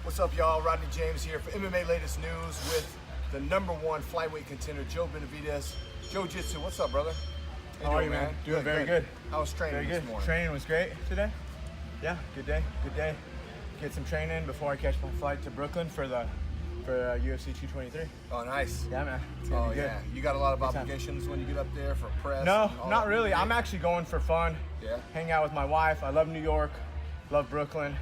What's up, y'all? Rodney James here for MMA latest news with the #1 flyweight contender, Joe Benavidez. Jiu-Jitsu, what's up, brother? How are you, man? Doing very good. How was training this morning? Training was great today. Yeah, good day. Get some training before I catch my flight to Brooklyn for UFC 223. Oh, nice. Yeah, man. It's gonna be good. Yeah. You got a lot of obligations when you get up there for press? No, not really. I'm actually going for fun. Yeah. Hang out with my wife. I love New York, love Brooklyn,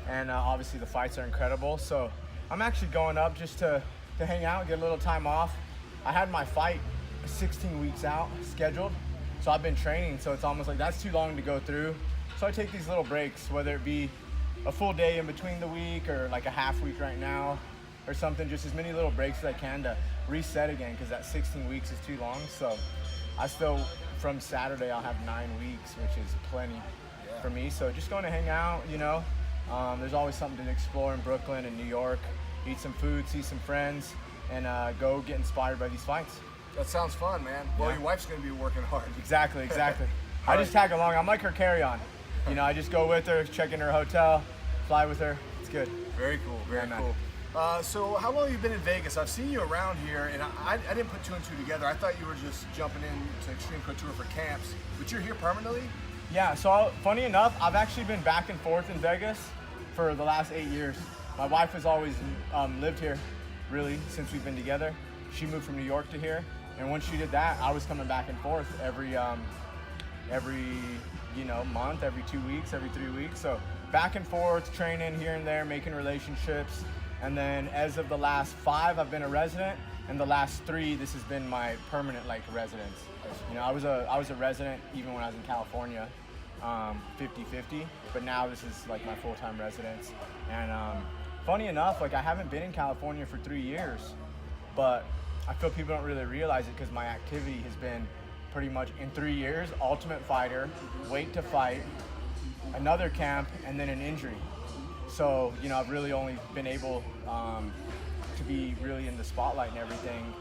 and obviously the fights are incredible. So I'm actually going up just to hang out, get a little time off. I had my fight 16 weeks out scheduled, so I've been training. So it's almost like that's too long to go through. So I take these little breaks, whether it be a full day in between the week or like a half week right now or something, just as many little breaks as I can to reset again, because that 16 weeks is too long. So I still, from Saturday, I'll have 9 weeks, which is plenty for me. So just going to hang out, you know. There's always something to explore in Brooklyn and New York, eat some food, see some friends, and go get inspired by these fights. That sounds fun, man. Well, your wife's going to be working hard. Exactly. I just tag along. I'm like her carry-on. You know, I just go with her, check in her hotel, fly with her. It's good. Very cool, very cool. So how long have you been in Vegas? I've seen you around here, and I didn't put two and two together. I thought you were just jumping into Extreme Couture for camps, but you're here permanently? Yeah, so funny enough, I've actually been back and forth in Vegas for the last 8 years. My wife has always lived here, really, since we've been together. She moved from New York to here, and once she did that, I was coming back and forth every month, every 2 weeks, every 3 weeks. So back and forth, training here and there, making relationships. And then as of the last 5, I've been a resident, and the last 3, this has been my permanent residence. You know, I was a resident even when I was in California, 50-50, but now this is like my full-time residence. And funny enough, I haven't been in California for 3 years, but I feel people don't really realize it because my activity has been pretty much in 3 years: Ultimate Fighter, Wait to Fight, another camp, and then an injury. So, you know, I've really only been able to be really in the spotlight and everything.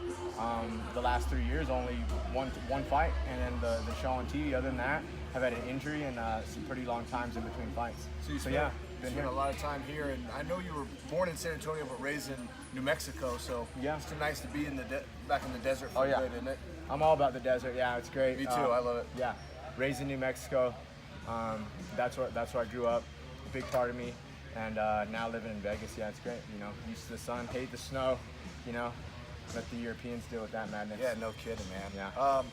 The last 3 years, only one fight, and then the show on TV. Other than that, I've had an injury and some pretty long times in between fights. So you spent a lot of time here, and I know you were born in San Antonio but raised in New Mexico. So it's nice to be in back in the desert for a bit, isn't it? I'm all about the desert. Yeah, it's great. Me too. I love it. Yeah, raised in New Mexico. That's where I grew up. A big part of me. And now living in Vegas, yeah, it's great. You know, used to the sun, hate the snow. You know, let the Europeans deal with that madness. Yeah, no kidding, man. Yeah.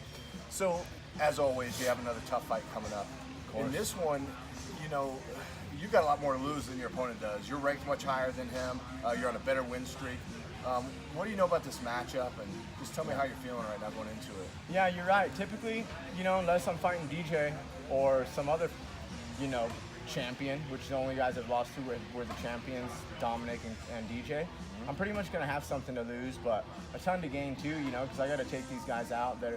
So, as always, you have another tough fight coming up. In this one, you know, you've got a lot more to lose than your opponent does. You're ranked much higher than him. You're on a better win streak. What do you know about this matchup? And just tell me how you're feeling right now going into it. Yeah, you're right. Typically, you know, unless I'm fighting DJ or some other, you know, champion, which the only guys I've lost to were the champions, Dominic and DJ. I'm pretty much going to have something to lose, but a ton to gain too, you know, because I got to take these guys out that,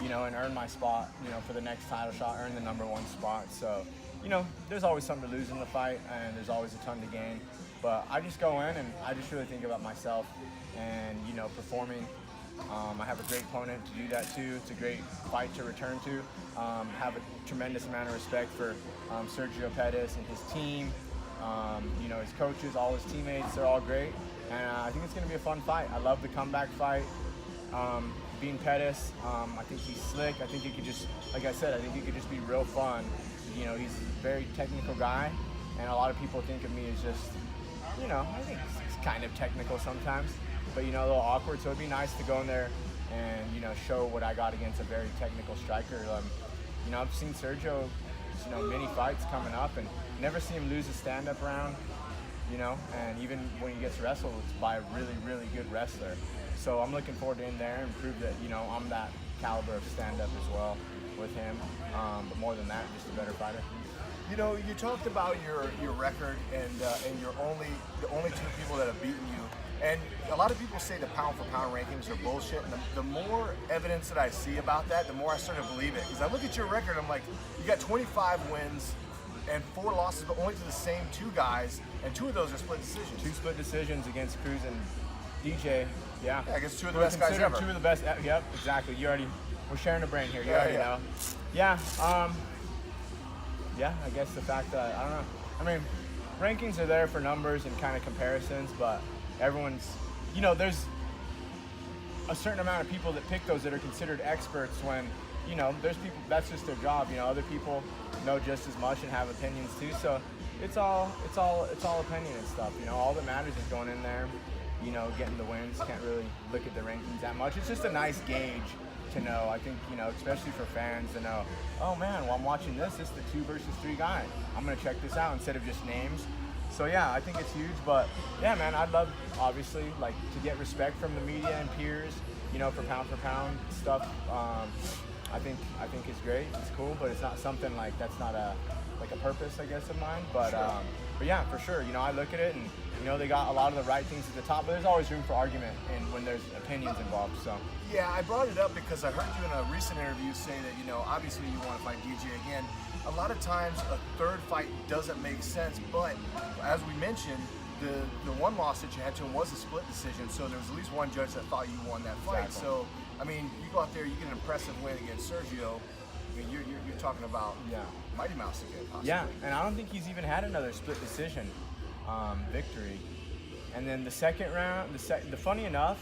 you know, and earn my spot, you know, for the next title shot, earn the #1 spot. So, you know, there's always something to lose in the fight, and there's always a ton to gain. But I just go in and I just really think about myself and, you know, performing. I have a great opponent to do that too. It's a great fight to return to. Have a tremendous amount of respect for Sergio Pettis and his team. You know, his coaches, all his teammates, they're all great. And I think it's going to be a fun fight. I love the comeback fight. Being Pettis, I think he's slick. I think he could just, like I said, I think he could just be real fun. You know, he's a very technical guy, and a lot of people think of me as just, you know, I think he's kind of technical sometimes, but, you know, a little awkward. So it'd be nice to go in there and, you know, show what I got against a very technical striker. You know, I've seen Sergio, you know, many fights coming up, and never see him lose a stand-up round, you know, and even when he gets wrestled, it's by a really, really good wrestler. So I'm looking forward to in there and prove that, you know, I'm that caliber of stand-up as well with him. But more than that, just a better fighter. You know, you talked about your record and you're the only 2 people that have beaten you. And a lot of people say the pound-for-pound rankings are bullshit. And the more evidence that I see about that, the more I sort of believe it. Because I look at your record, I'm like, you got 25 wins and 4 losses, but only to the same 2 guys, and 2 of those are split decisions. 2 split decisions against Cruz and DJ. Yeah, I guess 2 of the best guys ever. 2 of the best. Yep, exactly. We're sharing a brain here. You already know. Yeah. Yeah, I guess the fact that, I don't know. I mean, rankings are there for numbers and kind of comparisons, but everyone's, there's a certain amount of people that pick those that are considered experts when, there's people, that's just their job. Other people know just as much and have opinions too. So it's all opinion and stuff. All that matters is going in there, getting the wins. Can't really look at the rankings that much. It's just a nice gauge to know. I think, especially for fans to know, oh man, while I'm watching this is the 2 versus 3 guy. I'm gonna check this out instead of just names. So yeah, I think it's huge. But yeah, man, I'd love, obviously, like, to get respect from the media and peers, for pound stuff. I think it's great. It's cool, but it's not something like, that's not a purpose, I guess, of mine. But Sure. But yeah, for sure. I look at it and they got a lot of the right things at the top, but there's always room for argument and when there's opinions involved. So Yeah, I brought it up because I heard you in a recent interview say that, obviously you want to fight DJ again. A lot of times a third fight doesn't make sense, but as we mentioned, the one loss that you had to him was a split decision, so there was at least one judge that thought you won that fight. Exactly. So, I mean, you go out there, you get an impressive win against Sergio. I mean, you're talking about Mighty Mouse again, possibly. yeah, and I don't think he's even had another split decision victory. And then the second round, the funny enough,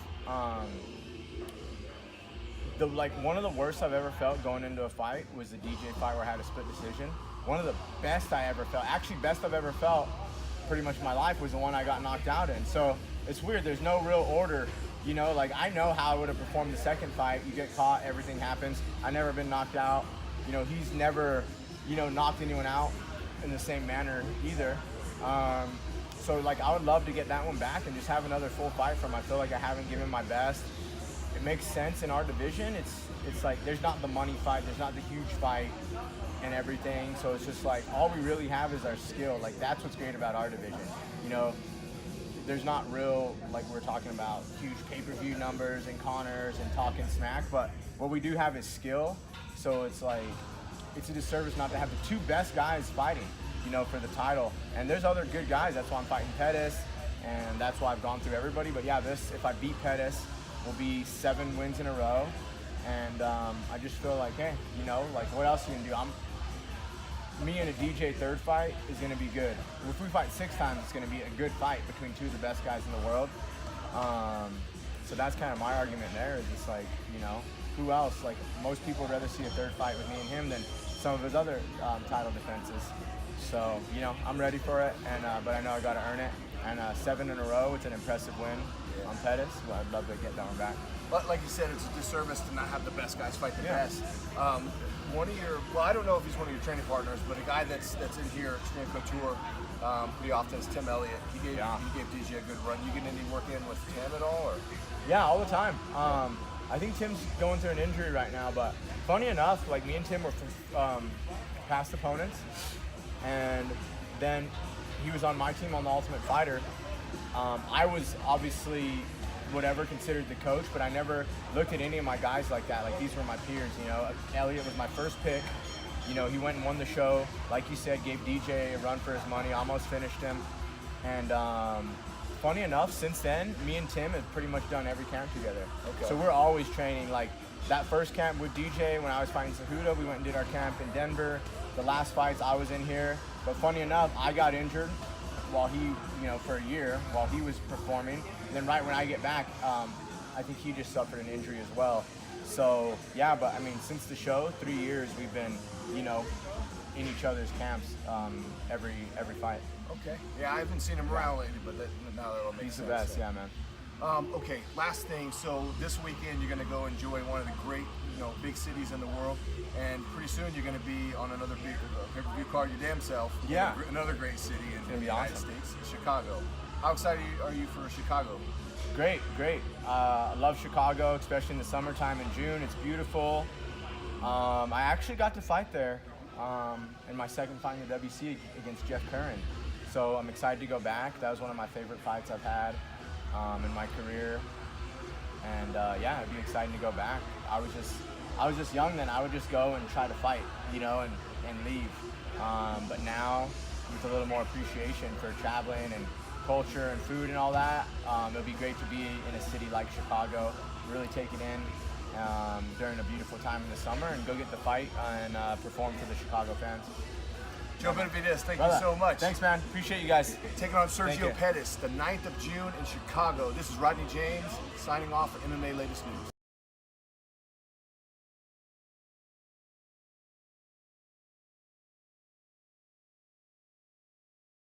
one of the worst I've ever felt going into a fight was the DJ fight where I had a split decision. One of the best I ever felt, actually best I've ever felt pretty much in my life, was the one I got knocked out in. So it's weird, there's no real order. I know how I would have performed the second fight. You get caught, everything happens. I've never been knocked out. He's never, knocked anyone out in the same manner either. So I would love to get that one back and just have another full fight from him. I feel like I haven't given my best. It makes sense in our division. It's like there's not the money fight, there's not the huge fight and everything. So it's just like all we really have is our skill. Like that's what's great about our division. There's not real, like we're talking about, huge pay-per-view numbers and Connors and talking smack, but what we do have is skill. So it's like, it's a disservice not to have the 2 best guys fighting, for the title. And there's other good guys. That's why I'm fighting Pettis, and that's why I've gone through everybody. But yeah, if I beat Pettis, will be 7 wins in a row. And I just feel like, hey, what else are you gonna do? Me and a DJ third fight is going to be good. If we fight 6 times, it's going to be a good fight between 2 of the best guys in the world. So that's kind of my argument there. Is it's like, who else? Like most people would rather see a third fight with me and him than some of his other title defenses. So I'm ready for it, and but I know I got to earn it. And 7 in a row, it's an impressive win on Pettis. Well, I'd love to get that one back. But like you said, it's a disservice to not have the best guys fight the best. I don't know if he's one of your training partners, but a guy that's in here, Extreme Couture, pretty often is Tim Elliott. He gave DJ a good run. You get any work in with Tim at all, or? Yeah, all the time. I think Tim's going through an injury right now, but funny enough, like me and Tim were past opponents, and then he was on my team on the Ultimate Fighter. I was obviously considered the coach, but I never looked at any of my guys like that. Like these were my peers, Elliott was my first pick. He went and won the show. Like you said, gave DJ a run for his money, almost finished him. And funny enough, since then, me and Tim have pretty much done every camp together. Okay. So we're always training. Like that first camp with DJ, when I was fighting Cejudo, we went and did our camp in Denver. The last fights, I was in here. But funny enough, I got injured while he, for a year, while he was performing. And then right when I get back, I think he just suffered an injury as well. So yeah, but I mean, since the show, 3 years, we've been, in each other's camps every fight. Okay. Yeah, I haven't seen him around lately, but now that all makes sense. He's the best, yeah, man. Okay, last thing. So this weekend, you're going to go enjoy one of the great, big cities in the world, and pretty soon you're going to be on another big pay-per-view card your damn self. Yeah. Another great city in the United awesome. States, Chicago. How excited are you for Chicago? Great. I love Chicago, especially in the summertime in June. It's beautiful. I actually got to fight there in my second fight in the WC against Jeff Curran. So I'm excited to go back. That was one of my favorite fights I've had in my career. And yeah, it'd be exciting to go back. I was just young then. I would just go and try to fight, and leave. But now, with a little more appreciation for traveling and culture and food and all that, it'll be great to be in a city like Chicago, really take it in during a beautiful time in the summer and go get the fight and perform for the Chicago fans. Joe Benavidez, thank Brother, you so much. Thanks, man. Appreciate you guys. Taking on Thank Sergio you. Pettis, the 9th of June in Chicago. This is Rodney James signing off for MMA Latest News.